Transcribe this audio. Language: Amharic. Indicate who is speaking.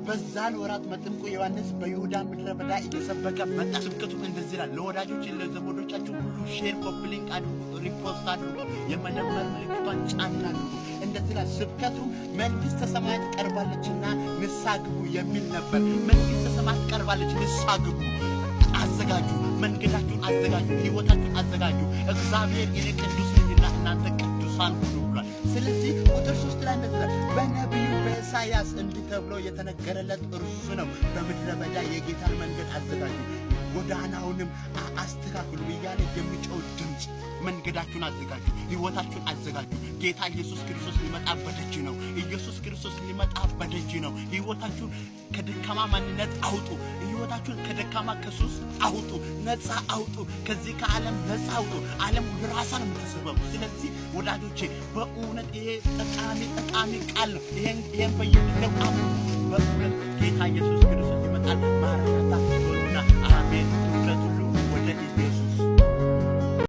Speaker 1: በዛን ወራት መጥምቁ ዮሐንስ በይሁዳ ምድረ በዳ እየሰበከ መጣ። ስብከቱም እንደዚህ ይላል። ለወዳጆች ለዘመዶቻችሁ ሁሉ ሼር፣ ኮፒ ሊንክ አድርጉ፣ ሪፖስት አድርጉ፣ የመደመር ምልክቷን ጫን አድርጉ። እንደዚህ ይላል። ስብከቱ መንግሥተ ሰማያት ቀርባለችና ንስሐ ግቡ የሚል ነበር። መንግሥተ ሰማያት ቀርባለች፣ ንስሐ ግቡ። አዘጋጁ፣ መንገዳችሁን አዘጋጁ፣ ሕይወታችሁን አዘጋጁ። እግዚአብሔር እኔ ቅዱስ ነኝና እናንተ ቅዱሳን ሁኑ ብሏል። ስለዚህ ቁጥር 3 ላይ እንደዚህ ይላል። በነቢዩ በኢሳይያስ እንዲህ ተብሎ የተነገረለት እርሱ ነው። በምድረ በዳ የጌታን መንገድ አዘጋጁ፣ ጎዳናውንም አስተካክሉ እያለ የሚጮህ ድምፅ። መንገዳችሁን አዘጋጁ፣ ሕይወታችሁን አዘጋጁ። ጌታ ኢየሱስ ክርስቶስ ሊመጣ በደጅ ነው። ኢየሱስ ክርስቶስ ሊመጣ በደጅ ነው። ሕይወታችሁን ከደካማ ማንነት አውጡ። ሕይወታችሁን ከደካማ ከሱስ አውጡ፣ ነፃ አውጡ። ከዚህ ከዓለም ነፃ አውጡ። ዓለም ወደ ራሷ ነው የምትስበው። ስለዚህ ወዳጆቼ በእውነት ይሄ ጠቃሚ ቃል ነው። ይሄን በየጊዜው አምኑ። በእውነት ጌታ ኢየሱስ ክርስቶስ ይመጣል። ማራናታ